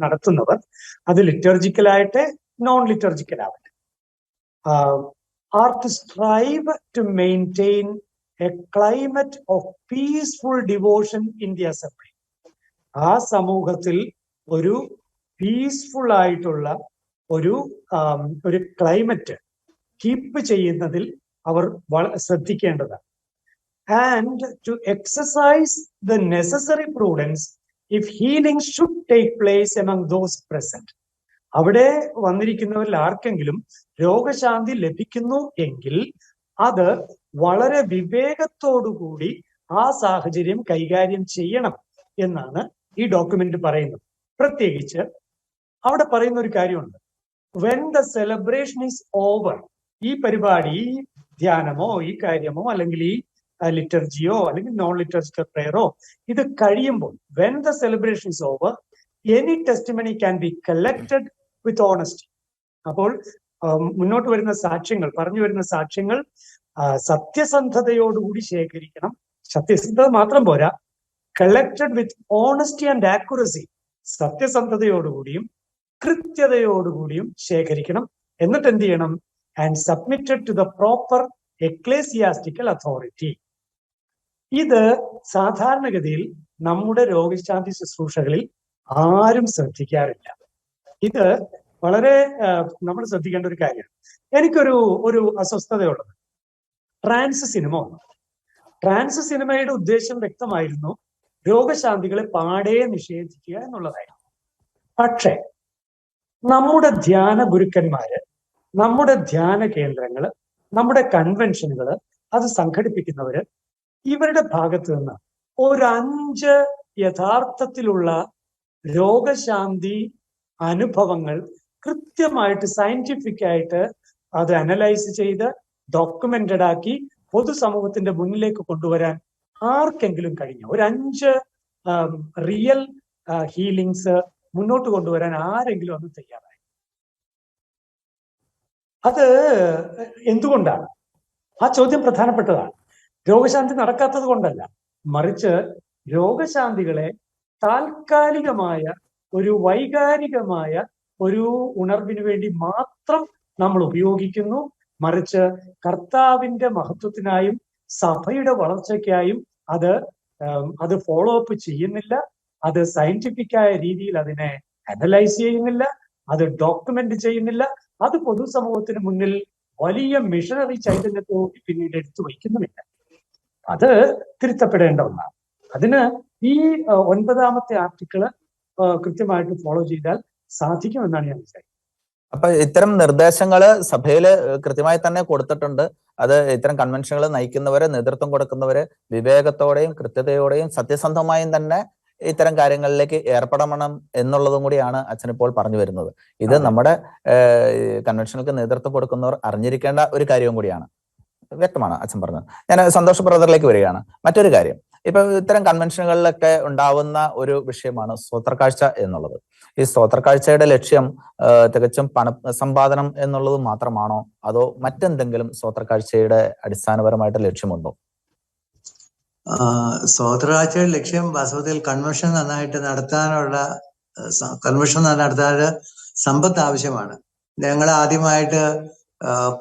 നടത്തുന്നവർ, അത് ലിറ്റർജിക്കലായിട്ട് നോൺ ലിറ്റർജിക്കൽ ആവട്ടെ, are to strive to maintain a climate of peaceful devotion in the assembly. ആ സമൂഹത്തിൽ ഒരു പീസ്ഫുൾ ആയിട്ടുള്ള ഒരു ക്ലൈമറ്റ് കീപ്പ് ചെയ്യുന്നതിൽ അവർ ശ്രദ്ധിക്കേണ്ടതാണ്. and to exercise the necessary prudence if healing should take place among those present. അവിടെ വന്നിരിക്കുന്നവരിൽ ആർക്കെങ്കിലും രോഗശാന്തി ലഭിക്കുന്നു എങ്കിൽ അത് വളരെ വിവേകത്തോടുകൂടി ആ സാഹചര്യം കൈകാര്യം ചെയ്യണം എന്നാണ് ഈ ഡോക്യുമെന്റ് പറയുന്നത്. പ്രത്യേകിച്ച് അവിടെ പറയുന്ന ഒരു കാര്യമുണ്ട്, when the celebration is over, ഈ പരിപാടി, ഈ ധ്യാനമോ ഈ കാര്യമോ അല്ലെങ്കിൽ ഈ ലിറ്റർജിയോ അല്ലെങ്കിൽ നോൺ ലിറ്റർജിക്കൽ പ്രെയറോ ഇത് കഴിയുമ്പോൾ, when the celebration is over any testimony can be collected with honesty. അപ്പോൾ മുന്നോട്ട് വരുന്ന സാക്ഷ്യങ്ങൾ, പറഞ്ഞു വരുന്ന സാക്ഷ്യങ്ങൾ സത്യസന്ധതയോടുകൂടി ശേഖരിക്കണം. സത്യസന്ധത മാത്രം പോരാ, collected with honesty and accuracy, സത്യസന്ധതയോടുകൂടിയും കൃത്യതയോടുകൂടിയും ശേഖരിക്കണം. എന്നിട്ട് എന്ത് ചെയ്യണം? And submitted to the proper ecclesiastical authority. ഇത് സാധാരണഗതിയിൽ നമ്മുടെ രോഗശാന്തി ശുശ്രൂഷകളിൽ ആരും ശ്രദ്ധിക്കാറില്ല. ഇത് വളരെ നമ്മൾ ശ്രദ്ധിക്കേണ്ട ഒരു കാര്യമാണ്. എനിക്കൊരു അസ്വസ്ഥതയുള്ളത് ട്രാൻസ് സിനിമ വന്നു. ട്രാൻസ് സിനിമയുടെ ഉദ്ദേശം വ്യക്തമായിരുന്നു, രോഗശാന്തികളെ പാടെ നിഷേധിക്കുക എന്നുള്ളതായിരുന്നു. പക്ഷേ നമ്മുടെ ധ്യാന ഗുരുക്കന്മാര്, നമ്മുടെ ധ്യാന കേന്ദ്രങ്ങള്, നമ്മുടെ കൺവെൻഷനുകള്, അത് സംഘടിപ്പിക്കുന്നവര് ഇവരുടെ ഭാഗത്ത് നിന്ന് ഒരു 5 യഥാർത്ഥത്തിലുള്ള രോഗശാന്തി അനുഭവങ്ങൾ കൃത്യമായിട്ട് സയന്റിഫിക് ആയിട്ട് അത് അനലൈസ് ചെയ്ത് ഡോക്യുമെന്റഡ് ആക്കി പൊതുസമൂഹത്തിന്റെ മുന്നിലേക്ക് കൊണ്ടുവരാൻ ആർക്കെങ്കിലും കഴിഞ്ഞു? ഒരു 5 റിയൽ ഹീലിങ്സ് മുന്നോട്ട് കൊണ്ടുവരാൻ ആരെങ്കിലും ഒന്ന് തയ്യാറായി? അത് എന്തുകൊണ്ടാണ്? ആ ചോദ്യം പ്രധാനപ്പെട്ടതാണ്. രോഗശാന്തി നടക്കാത്തത് കൊണ്ടല്ല, മറിച്ച് രോഗശാന്തികളെ താൽക്കാലികമായ ഒരു വൈകാരികമായ ഒരു ഉണർവിന് വേണ്ടി മാത്രം നമ്മൾ ഉപയോഗിക്കുന്നു. മറിച്ച് കർത്താവിന്റെ മഹത്വത്തിനായും സഭയുടെ വളർച്ചയ്ക്കായും അത് ഫോളോ അപ്പ് ചെയ്യുന്നില്ല. അത് സയന്റിഫിക്കായ രീതിയിൽ അതിനെ അനലൈസ് ചെയ്യുന്നില്ല, അത് ഡോക്യുമെന്റ് ചെയ്യുന്നില്ല, അത് പൊതുസമൂഹത്തിന് മുന്നിൽ വലിയ മിഷണറി ചൈതന്യത്തോടെ പിന്നീട് എടുത്തു വയ്ക്കുന്നുമില്ല. അത് തിരുത്തപ്പെടേണ്ട ഒന്നാണ്. അതിന് ഈ 9ാമത്തെ ആർട്ടിക്കിള് കൃത്യമായിട്ട് ഫോളോ ചെയ്താൽ സാധിക്കുമെന്നാണ് ഞാൻ വിചാരിക്കുന്നത്. അപ്പൊ ഇത്തരം നിർദ്ദേശങ്ങള് സഭയില് കൃത്യമായി തന്നെ കൊടുത്തിട്ടുണ്ട്. അത് ഇത്തരം കൺവെൻഷനുകൾ നയിക്കുന്നവര്, നേതൃത്വം കൊടുക്കുന്നവര് വിവേകത്തോടെയും കൃത്യതയോടെയും സത്യസന്ധമായും തന്നെ ഇത്തരം കാര്യങ്ങളിലേക്ക് ഏർപ്പെടണം എന്നുള്ളതും കൂടിയാണ് അച്ഛൻ ഇപ്പോൾ പറഞ്ഞു വരുന്നത്. ഇത് നമ്മുടെ കൺവെൻഷനുകൾക്ക് നേതൃത്വം കൊടുക്കുന്നവർ അറിഞ്ഞിരിക്കേണ്ട ഒരു കാര്യവും കൂടിയാണ്. വ്യക്തമാണ് അച്ഛൻ പറഞ്ഞത്. ഞാൻ സന്തോഷ് ബ്രദറിലേക്ക് വരികയാണ്. മറ്റൊരു കാര്യം, ഇപ്പൊ ഇത്തരം കൺവെൻഷനുകളിലൊക്കെ ഉണ്ടാവുന്ന ഒരു വിഷയമാണ് സ്തോത്രക്കാഴ്ച എന്നുള്ളത്. ഈ സ്തോത്രക്കാഴ്ചയുടെ ലക്ഷ്യം തികച്ചും സമ്പാദനം എന്നുള്ളത് മാത്രമാണോ, അതോ മറ്റെന്തെങ്കിലും സ്തോത്രക്കാഴ്ചയുടെ അടിസ്ഥാനപരമായിട്ട് ലക്ഷ്യമുണ്ടോ? സ്തോത്രക്കാഴ്ചയുടെ ലക്ഷ്യം വാസ്തവത്തിൽ കൺവെൻഷൻ നന്നായിട്ട് നടത്താനുള്ള സമ്പത്ത് ആവശ്യമാണ്. ഞങ്ങൾ ആദ്യമായിട്ട്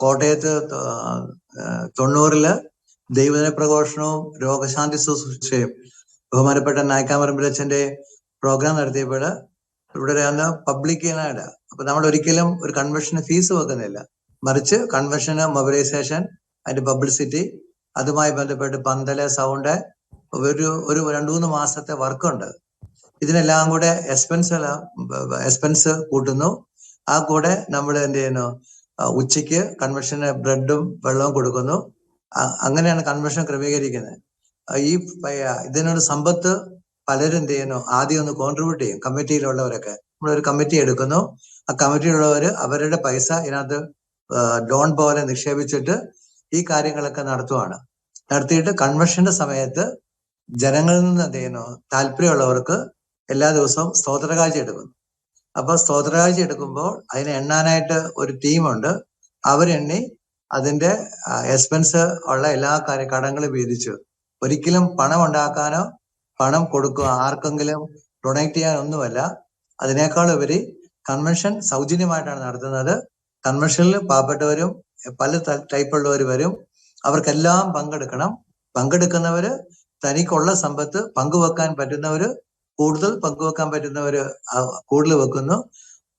കോട്ടയത്ത് 90-ല് ദൈവദിന പ്രഘോഷണവും രോഗശാന്തി ശുശ്രൂഷയും ബഹുമാനപ്പെട്ട നായിക്കാമറമ്പിലച്ഛന്റെ പ്രോഗ്രാം നടത്തിയപ്പോൾ ഇവിടെ അന്ന് പബ്ലിക്കായിട്ട്, അപ്പൊ നമ്മൾ ഒരിക്കലും ഒരു കൺവെൻഷന് ഫീസ് വെക്കുന്നില്ല, മറിച്ച് കൺവെൻഷന് മൊബിലൈസേഷൻ, അതിന്റെ പബ്ലിസിറ്റി, അതുമായി ബന്ധപ്പെട്ട് പന്തല്, സൗണ്ട്, ഒരു 2-3 മാസത്തെ വർക്കുണ്ട്. ഇതിനെല്ലാം കൂടെ എക്സ്പെൻസ് കൂട്ടുന്നു. ആ കൂടെ നമ്മൾ എന്ത് ചെയ്യുന്നു, ഉച്ചയ്ക്ക് കൺവെൻഷന് ബ്രെഡും വെള്ളവും കൊടുക്കുന്നു. അങ്ങനെയാണ് കൺവെൻഷൻ ക്രമീകരിക്കുന്നത്. ഇതിനൊരു സമ്പത്ത് പലരും എന്ത് ചെയ്യുന്നു, ആദ്യം ഒന്ന് കോൺട്രിബ്യൂട്ട് ചെയ്യും. കമ്മിറ്റിയിലുള്ളവരൊക്കെ നമ്മളൊരു കമ്മിറ്റി എടുക്കുന്നു. ആ കമ്മിറ്റിയിലുള്ളവർ അവരുടെ പൈസ ഇതിനകത്ത് ലോൺ പോലെ നിക്ഷേപിച്ചിട്ട് ഈ കാര്യങ്ങളൊക്കെ നടത്തിയിട്ട് കൺവെൻഷന്റെ സമയത്ത് ജനങ്ങളിൽ നിന്ന് എന്ത് ചെയ്യുന്നു, താല്പര്യമുള്ളവർക്ക് എല്ലാ ദിവസവും സ്തോത്രകാഴ്ച എടുക്കുന്നു. അപ്പൊ സ്തോത്രകാഴ്ച എടുക്കുമ്പോൾ അതിനെ എണ്ണാനായിട്ട് ഒരു ടീമുണ്ട്. അവരെണ്ണി അതിന്റെ എക്സ്പെൻസ് ഉള്ള എല്ലാ കടങ്ങളും വീതിച്ചു. ഒരിക്കലും പണം ഉണ്ടാക്കാനോ പണം കൊടുക്കുക ആർക്കെങ്കിലും ഡൊണേറ്റ് ചെയ്യാനൊന്നുമല്ല. അതിനേക്കാൾ ഉപരി കൺവെൻഷൻ സൗജന്യമായിട്ടാണ് നടത്തുന്നത്. കൺവെൻഷനിൽ പാവപ്പെട്ടവരും പല ടൈപ്പുള്ളവർ വരും. അവർക്കെല്ലാം പങ്കെടുക്കണം. പങ്കെടുക്കുന്നവര് തനിക്കുള്ള സമ്പത്ത് പങ്കുവെക്കാൻ പറ്റുന്നവര് കൂടുതൽ വെക്കുന്നു.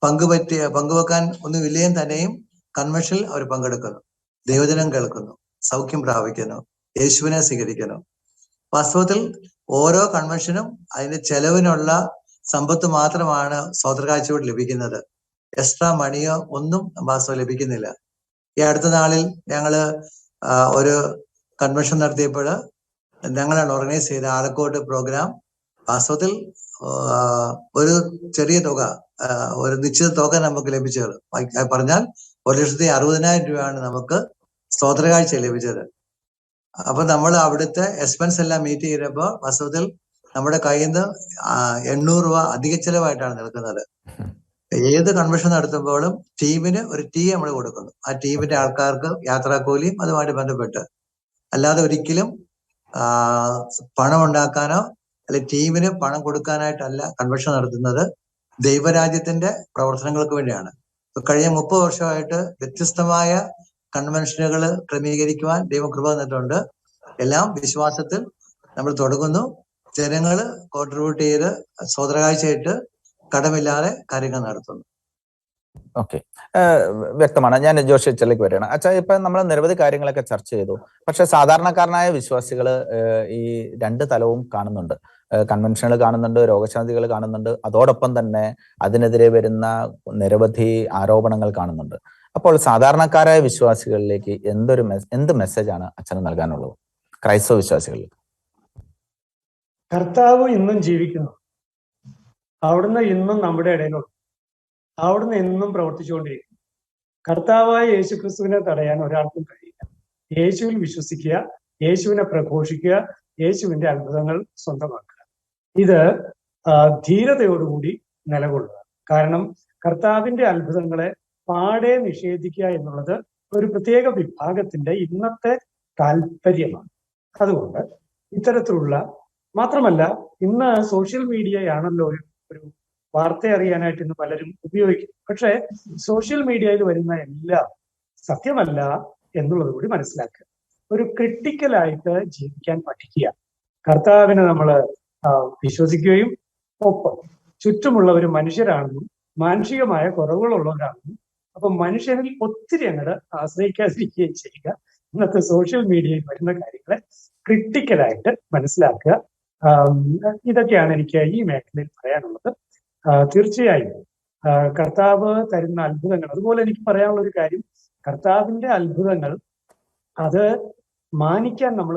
പങ്കുവെക്കാൻ ഒന്നുമില്ലേയും തന്നെയും കൺവെൻഷനിൽ അവർ പങ്കെടുക്കുന്നു, ദൈവദിനം കേൾക്കുന്നു, സൗഖ്യം പ്രാപിക്കുന്നു. യേശുവിനെ സ്വീകരിക്കണം. വാസ്തവത്തിൽ ഓരോ കൺവെൻഷനും അതിന്റെ ചെലവിനുള്ള സമ്പത്ത് മാത്രമാണ് സ്വതന്ത്രകാഴ്ചയോട് ലഭിക്കുന്നത്. എക്സ്ട്രാ മണിയോ ഒന്നും വാസ്തവം ലഭിക്കുന്നില്ല. ഈ അടുത്ത നാളിൽ ഞങ്ങള് ഒരു കൺവെൻഷൻ നടത്തിയപ്പോൾ ഞങ്ങളാണ് ഓർഗനൈസ് ചെയ്ത ആലക്കോട്ട് പ്രോഗ്രാം. വാസ്തവത്തിൽ ഒരു ചെറിയ തുക, ഒരു നിശ്ചിത തുക നമുക്ക് ലഭിച്ചത്. പറഞ്ഞാൽ 1,60,000 രൂപയാണ് നമുക്ക് സ്തോത്രകാഴ്ച ലഭിച്ചത്. അപ്പൊ നമ്മൾ അവിടുത്തെ എക്സ്പെൻസ് എല്ലാം മീറ്റ് ചെയ്തപ്പോൾ വാസ്തവത്തിൽ നമ്മുടെ കയ്യിൽ നിന്ന് 800 രൂപ അധിക ചെലവായിട്ടാണ് നിൽക്കുന്നത്. ഏത് കൺവെൻഷൻ നടത്തുമ്പോഴും ടീമിന് ഒരു ടീ നമ്മൾ കൊടുക്കുന്നു. ആ ടീമിന്റെ ആൾക്കാർക്ക് യാത്രാക്കൂലിയും അതുമായിട്ട് ബന്ധപ്പെട്ട്, അല്ലാതെ ഒരിക്കലും പണം ഉണ്ടാക്കാനോ അല്ലെങ്കിൽ ടീമിന് പണം കൊടുക്കാനായിട്ടല്ല കൺവെൻഷൻ നടത്തുന്നത്. ദൈവരാജ്യത്തിന്റെ പ്രവർത്തനങ്ങൾക്ക് വേണ്ടിയാണ്. കഴിഞ്ഞ 30 വർഷമായിട്ട് വ്യത്യസ്തമായ കൺവെൻഷനുകൾ ക്രമീകരിക്കുവാൻ ദൈവം കൃപ തന്നിട്ടുണ്ട്. എല്ലാം വിശ്വാസത്തിൽ നമ്മൾ തുടങ്ങുന്നു. ജനങ്ങള് കോൺട്രിബ്യൂട്ട് ചെയ്ത് സ്വതന്ത്രകാഴ്ചയായിട്ട് കടമില്ലാതെ കാര്യങ്ങൾ നടത്തുന്നു. ഓക്കെ, വ്യക്തമാണ്. ഞാൻ ജോഷി അച്ചലേക്ക് വരികയാണ്. അച്ഛാ, ഇപ്പൊ നമ്മൾ നിരവധി കാര്യങ്ങളൊക്കെ ചർച്ച ചെയ്തു. പക്ഷെ സാധാരണക്കാരനായ വിശ്വാസികൾ ഈ രണ്ട് തലവും കാണുന്നുണ്ട്. കൺവെൻഷനുകൾ കാണുന്നുണ്ട്, രോഗശാന്തികൾ കാണുന്നുണ്ട്, അതോടൊപ്പം തന്നെ അതിനെതിരെ വരുന്ന നിരവധി ആരോപണങ്ങൾ കാണുന്നുണ്ട്. അപ്പോൾ സാധാരണക്കാരായ വിശ്വാസികളിലേക്ക് എന്ത് മെസ്സേജാണ് അച്ഛന് നൽകാനുള്ളത്, ക്രൈസ്തവ വിശ്വാസികളിൽ? കർത്താവ് ഇന്നും ജീവിക്കുന്നു. അവിടുന്ന് ഇന്നും നമ്മുടെ ഇടയിലുണ്ട്. അവിടുന്ന് എന്നും പ്രവർത്തിച്ചുകൊണ്ടിരിക്കുന്നു. കർത്താവായ യേശു ക്രിസ്തുവിനെ തടയാൻ ഒരാൾക്കും കഴിയില്ല. യേശുവിൽ വിശ്വസിക്കുക, യേശുവിനെ പ്രഘോഷിക്കുക, യേശുവിന്റെ അത്ഭുതങ്ങൾ സ്വന്തമാക്കുക. ഇത് ധീരതയോടുകൂടി നിലകൊള്ളുക. കാരണം കർത്താവിന്റെ അത്ഭുതങ്ങളെ പാടെ നിഷേധിക്കുക എന്നുള്ളത് ഒരു പ്രത്യേക വിഭാഗത്തിന്റെ ഇന്നത്തെ താല്പര്യമാണ്. അതുകൊണ്ട് ഇത്തരത്തിലുള്ള, മാത്രമല്ല ഇന്ന് സോഷ്യൽ മീഡിയയാണല്ലോ ഒരു വാർത്ത അറിയാനായിട്ട് ഇന്ന് പലരും ഉപയോഗിക്കും. പക്ഷെ സോഷ്യൽ മീഡിയയിൽ വരുന്ന എല്ലാം സത്യമല്ല എന്നുള്ളത് കൂടി മനസ്സിലാക്കുക. ഒരു ക്രിട്ടിക്കലായിട്ട് ജീവിക്കാൻ പഠിക്കുക. കർത്താവിനെ നമ്മൾ വിശ്വസിക്കുകയും ഒപ്പം ചുറ്റുമുള്ളവർ മനുഷ്യരാണെന്നും മാനുഷികമായ കുറവുകളുള്ളവരാണെന്നും അപ്പൊ മനുഷ്യനിൽ ഒത്തിരി അങ്ങോട്ട് ആശ്രയിക്കാതിരിക്കുകയും ചെയ്യുക. ഇന്നത്തെ സോഷ്യൽ മീഡിയയിൽ വരുന്ന കാര്യങ്ങളെ ക്രിട്ടിക്കലായിട്ട് മനസ്സിലാക്കുക. ഇതൊക്കെയാണ് എനിക്ക് ഈ മേഖലയിൽ പറയാനുള്ളത്. തീർച്ചയായും കർത്താവ് തരുന്ന അത്ഭുതങ്ങൾ, അതുപോലെ എനിക്ക് പറയാനുള്ള ഒരു കാര്യം, കർത്താവിന്റെ അത്ഭുതങ്ങൾ അത് മാനിക്കാൻ നമ്മൾ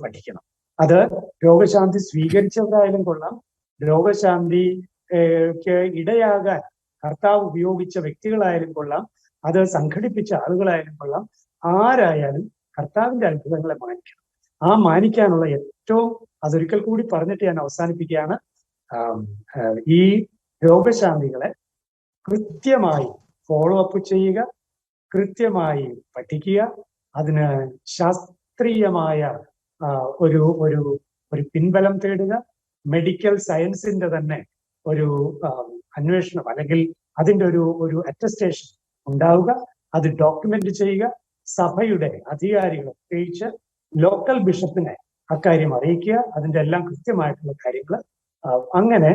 പഠിക്കണം. അത് രോഗശാന്തി സ്വീകരിച്ചവരായാലും കൊള്ളാം, രോഗശാന്തിക്ക് ഇടയാകാൻ കർത്താവ് ഉപയോഗിച്ച വ്യക്തികളായാലും കൊള്ളാം, അത് സംഘടിപ്പിച്ച ആളുകളായാലും കൊള്ളാം, ആരായാലും കർത്താവിന്റെ അത്ഭുതങ്ങളെ മാനിക്കണം. ആ മാനിക്കാനുള്ള ഏറ്റവും, അതൊരിക്കൽ കൂടി പറഞ്ഞിട്ട് ഞാൻ അവസാനിപ്പിക്കുകയാണ്, ഈ രോഗശാന്തികളെ കൃത്യമായി ഫോളോ അപ്പ് ചെയ്യുക, കൃത്യമായി പഠിക്കുക, അതിന് ശാസ്ത്രീയമായ ഒരു ഒരു ഒരു പിൻബലം തേടുക, മെഡിക്കൽ സയൻസിന്റെ തന്നെ ഒരു അന്വേഷണം അല്ലെങ്കിൽ അതിന്റെ ഒരു അറ്റസ്റ്റേഷൻ ഉണ്ടാവുക, അത് ഡോക്യുമെന്റ് ചെയ്യുക, സഭയുടെ അധികാരികൾ പ്രത്യേകിച്ച് ലോക്കൽ ബിഷപ്പിനെ അക്കാര്യം അറിയിക്കുക, അതിന്റെ എല്ലാം കൃത്യമായിട്ടുള്ള കാര്യങ്ങൾ അങ്ങനെ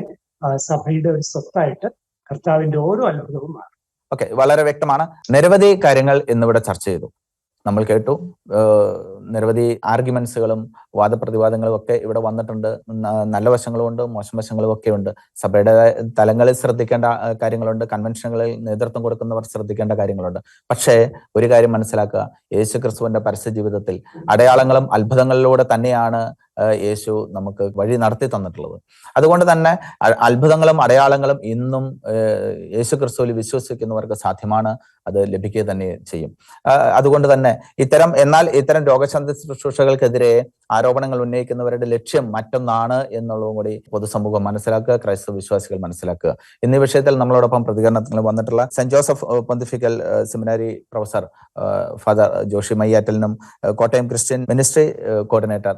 സഭയുടെ ഒരു സ്വത്തായിട്ട് കർത്താവിന്റെ ഓരോ അത്ഭുതവും മാറും. ഓക്കെ, വളരെ വ്യക്തമാണ്. നിരവധി കാര്യങ്ങൾ ഇന്നിവിടെ ചർച്ച ചെയ്തു, നമ്മൾ കേട്ടു. നിരവധി ആർഗ്യുമെന്റ്സുകളും വാദപ്രതിവാദങ്ങളും ഒക്കെ ഇവിടെ വന്നിട്ടുണ്ട്. നല്ല വശങ്ങളും ഉണ്ട്, മോശം വശങ്ങളും ഒക്കെ ഉണ്ട്. സഭയുടെ തലങ്ങളിൽ ശ്രദ്ധിക്കേണ്ട കാര്യങ്ങളുണ്ട്, കൺവെൻഷനുകളിൽ നേതൃത്വം കൊടുക്കുന്നവർ ശ്രദ്ധിക്കേണ്ട കാര്യങ്ങളുണ്ട്. പക്ഷേ ഒരു കാര്യം മനസ്സിലാക്കുക, യേശു ക്രിസ്തുവിന്റെ പരസ്യ ജീവിതത്തിൽ അടയാളങ്ങളും അത്ഭുതങ്ങളിലൂടെ തന്നെയാണ് യേശു നമുക്ക് വഴി നടത്തി തന്നിട്ടുള്ളത്. അതുകൊണ്ട് തന്നെ അത്ഭുതങ്ങളും അടയാളങ്ങളും ഇന്നും യേശു ക്രിസ്തുവിൽ വിശ്വസിക്കുന്നവർക്ക് സാധ്യമാണ്, അത് ലഭിക്കുക തന്നെ ചെയ്യും. അതുകൊണ്ട് തന്നെ ഇത്തരം രോഗശാന്തി ശുശ്രൂഷകൾക്കെതിരെ ആരോപണങ്ങൾ ഉന്നയിക്കുന്നവരുടെ ലക്ഷ്യം മറ്റൊന്നാണ് എന്നുള്ളതും കൂടി പൊതുസമൂഹം മനസ്സിലാക്കുക, ക്രൈസ്തവ വിശ്വാസികൾ മനസ്സിലാക്കുക. എന്നീ വിഷയത്തിൽ നമ്മളോടൊപ്പം പ്രതികരണത്തിൽ വന്നിട്ടുള്ള saint Joseph pontifical seminary professor father Joshi മയ്യാറ്റലിനും Kottayam Christian ministry coordinator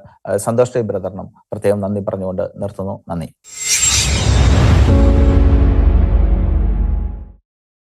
Santhosh ബ്രദറിനും പ്രത്യേകം നന്ദി പറഞ്ഞുകൊണ്ട് നിർത്തുന്നു. നന്ദി.